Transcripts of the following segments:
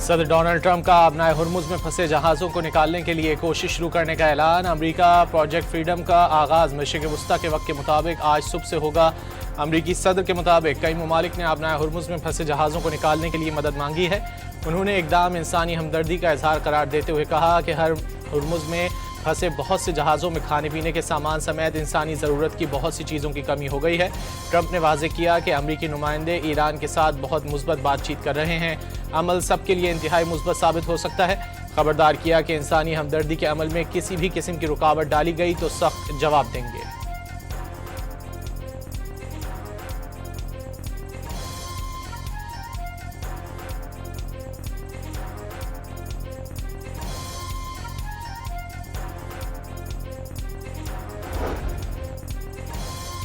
सदर Donald Trump का अपनाए हुर्मुज में फंसे जहाज़ों को निकालने के लिए कोशिश शुरू करने का ऐलान। अमेरिका प्रोजेक्ट फ्रीडम का आगाज़ मशरिक़ वस्ता के वक्त के मुताबिक आज सुबह से होगा। अमरीकी सदर के मुताबिक कई ममालिक ने अपनाए हुर्मुज में फंसे जहाज़ों को निकालने के लिए मदद मांगी है। उन्होंने इक़दाम इंसानी हमदर्दी का इजहार करार देते हुए कहा कि हर हुर्मुज में फंसे बहुत से जहाज़ों में खाने पीने के सामान समेत इंसानी ज़रूरत की बहुत सी चीज़ों की कमी हो गई है। ट्रंप ने वाज़े किया कि अमरीकी नुमाइंदे ईरान के साथ बहुत मुस्बत बातचीत कर रहे हैं। अमल सबके लिए इंतहाई मुस्बत साबित हो सकता है। खबरदार किया कि इंसानी हमदर्दी के अमल में किसी भी किस्म की रुकावट डाली गई तो सख्त जवाब देंगे।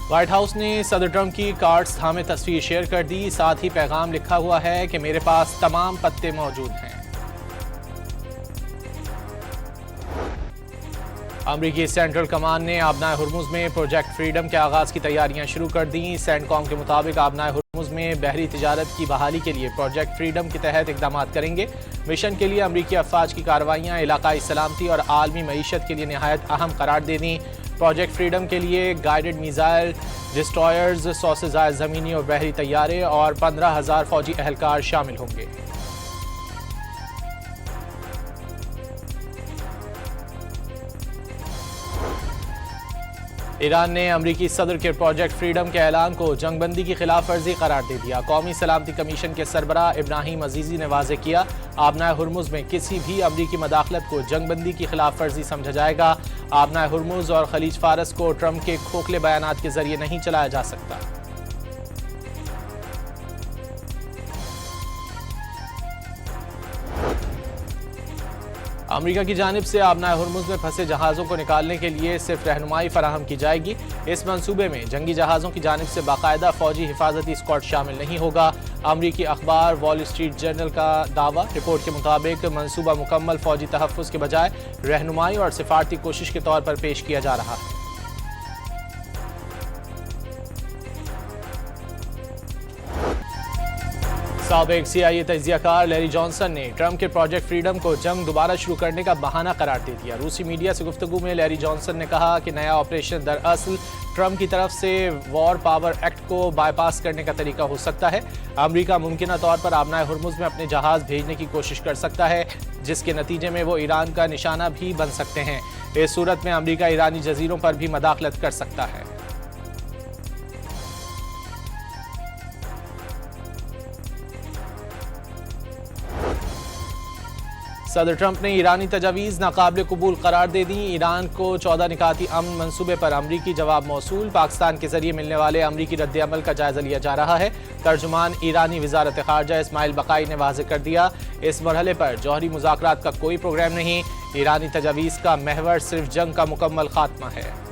व्हाइट हाउस ने सदर ट्रंप की कार्ड्स थामे तस्वीर शेयर कर दी। साथ ही पैगाम लिखा हुआ है कि मेरे पास तमाम पत्ते मौजूद हैं। अमरीकी सेंट्रल कमान ने आबनाए हुर्मुज में प्रोजेक्ट फ्रीडम के आगाज की तैयारियां शुरू कर दी। सेंटकॉम के मुताबिक आबनाए हुर्मुज में बहरी तिजारत की बहाली के लिए प्रोजेक्ट फ्रीडम के तहत इकदाम करेंगे। मिशन के लिए अमरीकी अफवाज की कार्रवाइयां इलाकाई सलामती और आलमी मईशत के लिए नहायत अहम करार दे दी। प्रोजेक्ट फ्रीडम के लिए गाइडेड मिसाइल, डिस्ट्रॉयर्स, 100 से ज़ायद ज़मीनी और बहरी तैयारे और 15,000 फौजी अहलकार शामिल होंगे। ईरान ने अमरीकी सदर के प्रोजेक्ट फ्रीडम के ऐलान को जंगबंदी की खिलाफ वर्जी करार दे दिया। कौमी सलामती कमीशन के सरबराह इब्राहिम अजीजी ने वाजे किया, आबनाए हुर्मुज में किसी भी अमरीकी मदाखलत को जंगबंदी की खिलाफ वर्जी समझा जाएगा। आबनाए हुर्मुज और खलीज फारस को ट्रंप के खोखले बयानात के जरिए नहीं चलाया जा सकता। अमेरिका की जानिब से आबनाए हुर्मुज में फंसे जहाज़ों को निकालने के लिए सिर्फ रहनुमाई फराहम की जाएगी। इस मंसूबे में जंगी जहाज़ों की जानिब से बाकायदा फौजी हिफाजती स्क्वाड शामिल नहीं होगा। अमरीकी अखबार वॉल स्ट्रीट जर्नल का दावा। रिपोर्ट के मुताबिक मंसूबा मुकम्मल फौजी तहफ़्फ़ुज़ के बजाय रहनुमाई और सिफारती कोशिश के तौर पर पेश किया जा रहा है। साबिक CIA तजियाकार लैरी जॉनसन ने ट्रंप के प्रोजेक्ट फ्रीडम को जंग दोबारा शुरू करने का बहाना करार दे दिया। रूसी मीडिया से गुफ्तगू में लैरी जॉनसन ने कहा कि नया ऑपरेशन दरअसल ट्रंप की तरफ से वॉर पावर एक्ट को बाईपास करने का तरीका हो सकता है। अमेरिका मुमकिना तौर पर आबनाए हुर्मुज में अपने जहाज भेजने की कोशिश कर सकता है, जिसके नतीजे में वो ईरान का निशाना भी बन सकते हैं। इस सूरत में अमेरिका ईरानी जजीरों पर भी मदाखलत कर सकता है। सदर ट्रंप ने ईरानी तजावीज़ नाकाबिल कबूल करार दे दी। ईरान को 14 निकाती अमन मंसूबे पर अमरीकी जवाब मौसूल। पाकिस्तान के जरिए मिलने वाले अमरीकी रद्द अमल का जायजा लिया जा रहा है। तर्जुमान ईरानी वजारत खारजा इस्माइल बकाई ने वाज़े कर दिया, इस मरहले पर जौहरी मुज़ाकरात का कोई प्रोग्राम नहीं। ईरानी तजावीज़ का महवर सिर्फ जंग का मुकम्मल खात्मा है।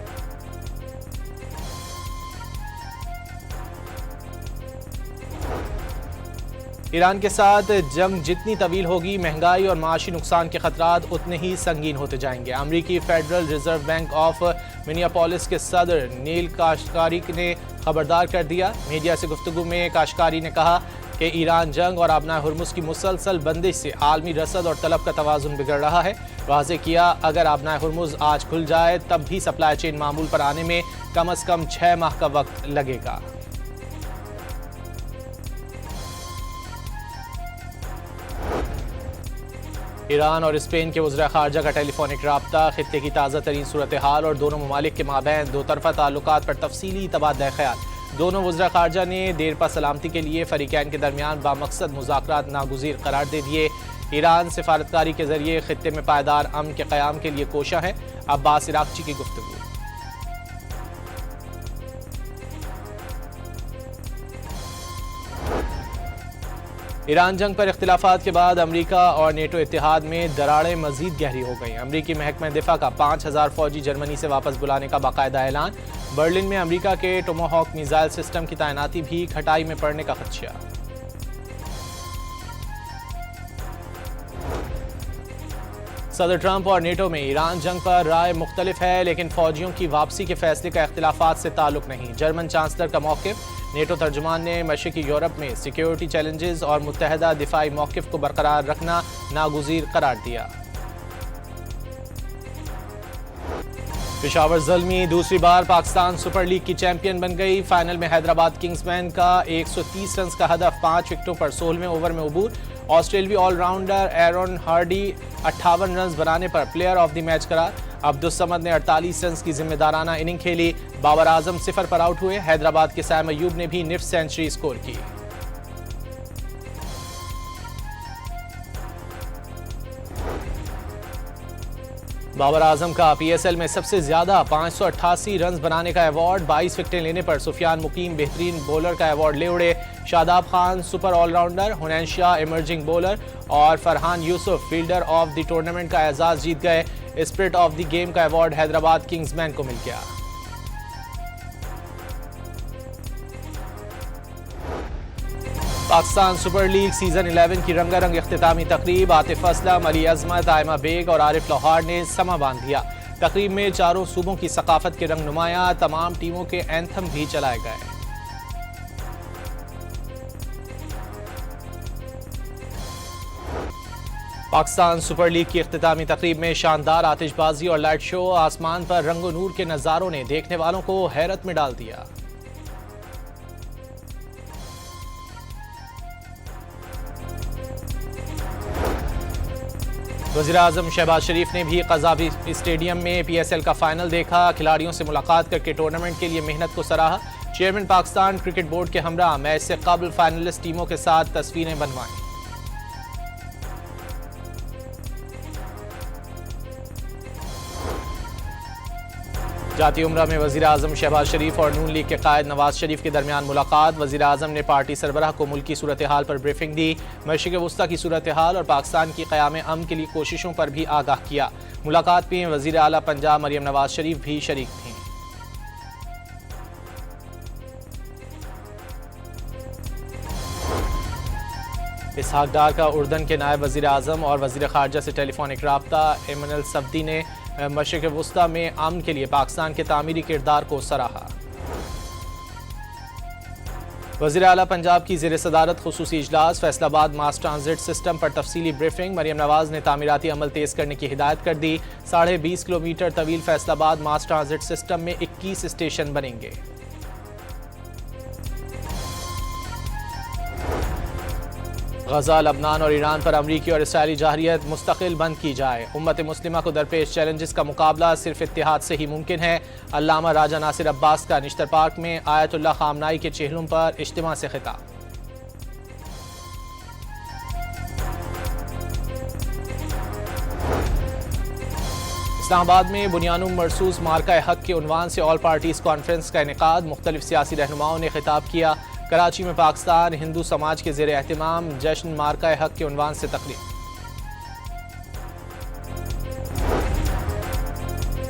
ईरान के साथ जंग जितनी तवील होगी, महंगाई और माशी नुकसान के खतरात उतने ही संगीन होते जाएंगे। अमरीकी federal reserve bank of Minneapolis के सदर नील काशकारी ने खबरदार कर दिया। मीडिया से गुफ्तगू में काशकारी ने कहा कि ईरान जंग और आबनाए हुर्मुज की मुसलसल बंदिश से आलमी रसद और तलब का तवाज़ुन बिगड़ रहा है। वाज़े किया, अगर आबनाए हुर्मुज आज खुल जाए तब भी सप्लाई चेन मामूल पर आने में कम अज़ कम 6 माह का वक्त लगेगा। ईरान और स्पेन के वज़ीर ख़ारजा का टेलीफोनिक राब्ता, खित्ते की ताज़ा तरीन सूरत हाल और दोनों ममालिक के माबैन दो तरफ़ा ताल्लुकात पर तफसीली तबादला ख़याल। दोनों वज़ीर ख़ारजा ने देरपा सलामती के लिए फ़रीक़ैन के दरमियान बामकसद मुज़ाकरात नागुज़ीर करार दे दिए। ईरान सिफारतकारी के ज़रिए खित्ते में पायदार अमन के क़याम के लिए कोशा है। अब्बास इराक़ची की गुफ्तगू। ईरान जंग पर इख्तिलाफात के बाद अमरीका और नेटो इत्तेहाद में दरारें मजीद गहरी हो गई। अमरीकी महकमा दिफा का 5,000 फौजी जर्मनी से वापस बुलाने का बाकायदा ऐलान। बर्लिन में अमरीका के टोमाहॉक मिसाइल सिस्टम की तैनाती भी खटाई में पड़ने का खदशा। सदर ट्रंप और नेटो में ईरान जंग पर राय मुख्तलिफ है, लेकिन फौजियों की वापसी के फैसले का इख्तिलाफात से ताल्लुक नहीं। जर्मन चांसलर का मौक़िफ़, नेटो तर्जुमान ने मशरकी यूरोप में सिक्योरिटी चैलेंजेस और मुत्तहदा दिफाई मौक़िफ़ को बरकरार रखना नागुज़ीर करार दिया। पेशावर ज़ल्मी दूसरी बार पाकिस्तान सुपर लीग की चैंपियन बन गई। फाइनल में हैदराबाद किंग्समैन का 130 रन का हदफ 5 विकेटों पर 16वें ओवर में उबूर। ऑस्ट्रेलियावी ऑलराउंडर एरन हार्डी 58 रन बनाने पर प्लेयर ऑफ द मैच करार। अब्दुस समद ने 48 रन की जिम्मेदाराना इनिंग खेली। बाबर आजम 0 पर आउट हुए। हैदराबाद के साइम अयूब ने भी निफ्ट सेंचुरी स्कोर की। बाबर आजम का पीएसएल में सबसे ज्यादा 588 रन बनाने का अवार्ड। 22 विकेटें लेने पर सुफियान मुकीम बेहतरीन बॉलर का अवार्ड ले उड़े। Shadab Khan super allrounder, Hunain Shah emerging bowler और Farhan Yusuf fielder of the tournament का एजाज जीत गए। स्पिरिट ऑफ द गेम का अवार्ड हैदराबाद किंग्समैन को मिल गया। पाकिस्तान सुपर लीग सीजन 11 की रंगारंग इख्तितामी तकरीब। आतिफ असलम, अली अजमत, आयमा बेग और आरिफ लोहार ने समा बांध दिया। तकरीब में चारों सूबों की सकाफत के रंग नुमाया। तमाम टीमों के एंथम भी चलाए गए। पाकिस्तान सुपर लीग की इख्तितामी तकरीब में शानदार आतिशबाजी और लाइट शो। आसमान पर रंगो नूर के नज़ारों ने देखने वालों को हैरत में डाल दिया। वज़ीर-ए-आज़म शहबाज शरीफ ने भी क़ज़ाफ़ी स्टेडियम में पीएसएल का फाइनल देखा। खिलाड़ियों से मुलाकात करके टूर्नामेंट के लिए मेहनत को सराहा। चेयरमैन पाकिस्तान क्रिकेट बोर्ड के हमरा मैच से कबल फाइनलिस्ट टीमों के साथ तस्वीरें बनवाईं। जाती उम्रा में वज़ीर-ए-आज़म शहबाज शरीफ और नून लीग के कायद नवाज शरीफ के दरमियान मुलाकात। वज़ीर-ए-आज़म ने पार्टी सरबराह को मुल्की सूरत हाल पर ब्रीफिंग दी। मशरिक़ वस्ता की सूरत हाल और पाकिस्तान की क़याम अमन के लिए कोशिशों पर भी आगाह किया। मुलाकात में वज़ीर आला पंजाब मरियम नवाज शरीफ भी शरीक थीं। इसहाक डार का उर्दन के नायब वज़ीर-ए-आज़म और वज़ीर ख़ारजा से टेलीफोनिक राब्ता। एमएनएल सब्दी ने मशरिक़ वस्ता में अमन के लिए पाकिस्तान के तामीरी किरदार को सराहा। वज़ीर आला पंजाब की ज़ेर सदारत खुसूसी इजलास। फैसलाबाद मास ट्रांजिट सिस्टम पर तफसीली ब्रीफिंग। मरियम नवाज ने तामीराती अमल तेज़ करने की हिदायत कर दी। 20.5 किलोमीटर तवील फैसलाबाद मास ट्रांजिट सिस्टम में 21 स्टेशन बनेंगे। गजा, लबनान और ईरान पर अमरीकी और इसराइली जाहिरियत मुस्तकिल बंद की जाए। उम्मत मुस्लिमा को दरपेश चैलेंजेस का मुकाबला सिर्फ इत्तेहाद से ही मुमकिन है। अल्लामा राजा नासिर अब्बास का निश्तर पार्क में आयतुल्लाह खामनाई के चेहरों पर इज्तिमा से खिताब। इस्लामाबाद में बुनियानुम मरसूस मार्का हक के उन्वान से ऑल पार्टीज कॉन्फ्रेंस का इनेकाद। मुख्तलिफ सियासी रहनुमाओं ने खिताब किया। कराची में पाकिस्तान हिंदू समाज के ज़ेर एहतिमाम जश्न मार्का हक के उन्वान से तकरीब।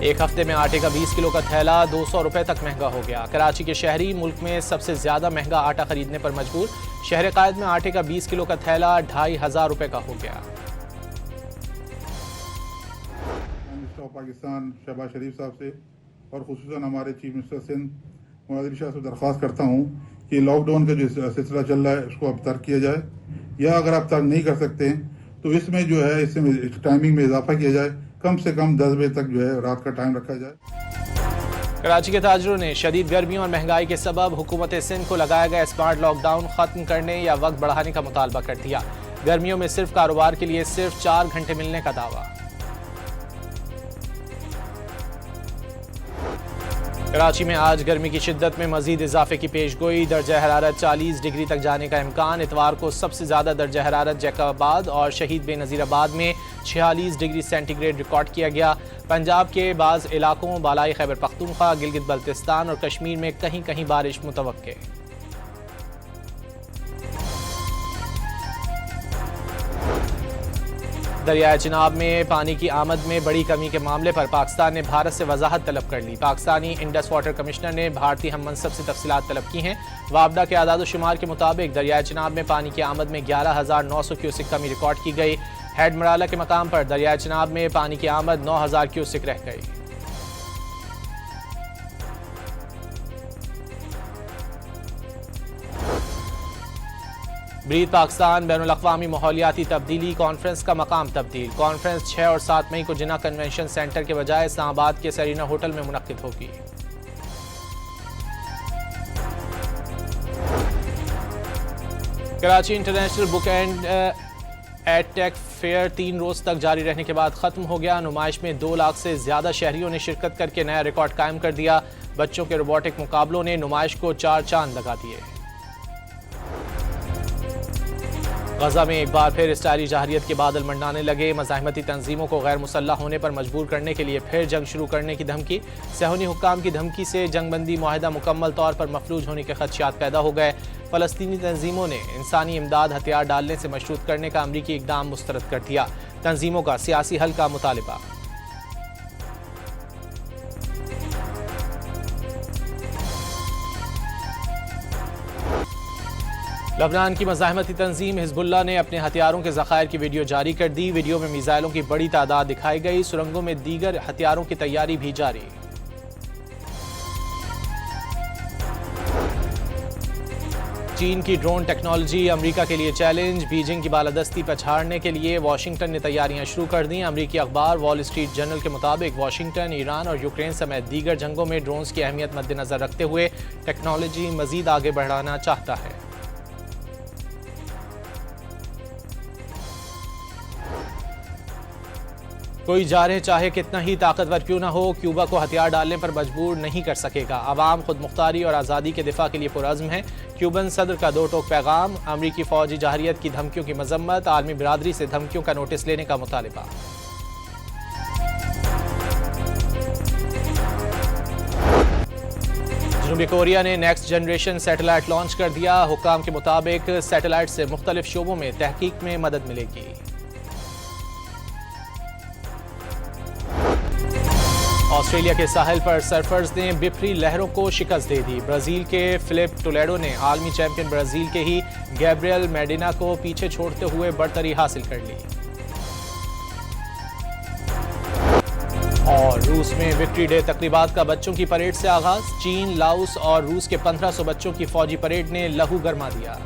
एक हफ्ते में आटे का 20 किलो का थैला 200 रुपए तक महंगा हो गया। कराची के शहरी मुल्क में सबसे ज्यादा महंगा आटा खरीदने पर मजबूर। शहर कायद में आटे का 20 किलो का थैला 2500 रुपए का हो गया। पाकिस्तान शहबाज शरीफ साहब से और खुसूसन हमारे चीफ मिनिस्टर सिंध मोहम्मद शाह से दरख्वास्त करता हूँ कि लॉकडाउन का जो सिलसिला चल रहा है उसको अब तर्क किया जाए, या अगर आप तर्क नहीं कर सकते हैं तो इसमें जो है इसमें टाइमिंग में इजाफा किया जाए। कम से कम 10 बजे तक जो है रात का टाइम रखा जाए। कराची के ताजरों ने शदीद गर्मियों और महंगाई के सबब हुकूमत सिंध को लगाया गया स्मार्ट लॉकडाउन खत्म करने या वक्त बढ़ाने का मुतालबा कर दिया। गर्मियों में सिर्फ कारोबार के लिए सिर्फ 4 घंटे मिलने का दावा। कराची में आज गर्मी की शिद्दत में मजीद इजाफे की पेशगोई। दर्जा हरारत 40 डिग्री तक जाने का इम्कान। इतवार को सबसे ज़्यादा दर्जा हरारत जैकबाबाद और शहीद बेनज़ीराबाद में 46 डिग्री सेंटीग्रेड रिकॉर्ड किया गया। पंजाब के बाज़ इलाकों बालाई खैबर पख्तूनख्वा, गिलगित बल्तिस्तान और कश्मीर में कहीं कहीं बारिश मुतवक्के। दरियाए चिनाब में पानी की आमद में बड़ी कमी के मामले पर पाकिस्तान ने भारत से वजाहत तलब कर ली। पाकिस्तानी इंडस वाटर कमिश्नर ने भारतीय हम मनसब से तफसीलात तलब की हैं। वापडा के आदाद शुमार के मुताबिक दरियाए चिनाब में पानी की आमद में 11,900 क्यूसिक कमी रिकॉर्ड की गई। हेड मराला के मकाम पर दरियाए चिनाब में पानी की आमद 9,000 क्यूसिक रह गई। ब्रीथ पाकिस्तान बैनुल अक़वामी माहौलियाती तब्दीली कॉन्फ्रेंस का मकाम तब्दील। कॉन्फ्रेंस 6 और 7 मई को जिन्ना कन्वेंशन सेंटर के बजाय इस्लामाबाद के सरीना होटल में मुनक्किद होगी। Karachi international book and edtech fair 3 रोज तक जारी रहने के बाद खत्म हो गया। नुमाइश में 2 लाख से ज्यादा शहरियों ने शिरकत करके नया रिकॉर्ड कायम कर दिया। बच्चों के रोबोटिक मुकाबलों ने नुमाइश को 4 चांद लगा दिए। गजा में एक बार फिर इस्टाइली जहरियत के बादल मंडाने लगे। मज़ाहिमती तंजीमों को गैर मुसल्लह होने पर मजबूर करने के लिए फिर जंग शुरू करने की धमकी। सेहूनी हुक्काम की धमकी से जंगबंदी मुआहिदा मुकम्मल तौर पर मफलूज होने के खदशात पैदा हो गए। फ़लस्तीनी तंजीमों ने इंसानी इमदाद हथियार डालने से मशरूत करने का अमरीकी इक़दाम मुस्तरद कर दिया। तंजीमों का सियासी हल का मुतालिबा। लबनान की मज़ाहिमती तंजीम हिज़्बुल्लाह ने अपने हथियारों के ज़खायर की वीडियो जारी कर दी। वीडियो में मिसाइलों की बड़ी तादाद दिखाई गई। सुरंगों में दीगर हथियारों की तैयारी भी जारी। चीन की ड्रोन टेक्नोलॉजी अमेरिका के लिए चैलेंज। बीजिंग की बालादस्ती पछाड़ने के लिए वाशिंगटन ने तैयारियां शुरू कर दी। अमेरिकी अखबार वॉल स्ट्रीट जर्नल के मुताबिक वाशिंगटन ईरान और यूक्रेन समेत दीगर जंगों में ड्रोन्स की अहमियत मद्देनजर रखते हुए टेक्नोलॉजी मजीद आगे बढ़ाना चाहता है। कोई जारह चाहे कितना ही ताकतवर क्यों ना हो, क्यूबा को हथियार डालने पर मजबूर नहीं कर सकेगा। अवाम खुद मुख्तारी और आज़ादी के दिफा के लिए पुरज़्म है। क्यूबन सदर का 2 टोक पैगाम। अमरीकी फौजी जहरियत की धमकियों की मजम्मत। आलमी बिरादरी से धमकियों का नोटिस लेने का मुतालिबा। जनूबी कोरिया ने नेक्स्ट जनरेशन सैटेलाइट लॉन्च कर दिया। हुक्काम के मुताबिक सैटेलाइट से मुख्तलिफ शोबों में तहकीक में मदद मिलेगी। ऑस्ट्रेलिया के साहिल पर सर्फर्स ने बिफरी लहरों को शिकस्त दे दी। ब्राजील के फिलिप टोलेडो ने आलमी चैंपियन ब्राजील के ही गैब्रियल मेडिना को पीछे छोड़ते हुए बढ़तरी हासिल कर ली। और रूस में विक्ट्री डे तकरीबात का बच्चों की परेड से आगाज। चीन, लाओस और रूस के 1500 बच्चों की फौजी परेड ने लहू गरमा दिया।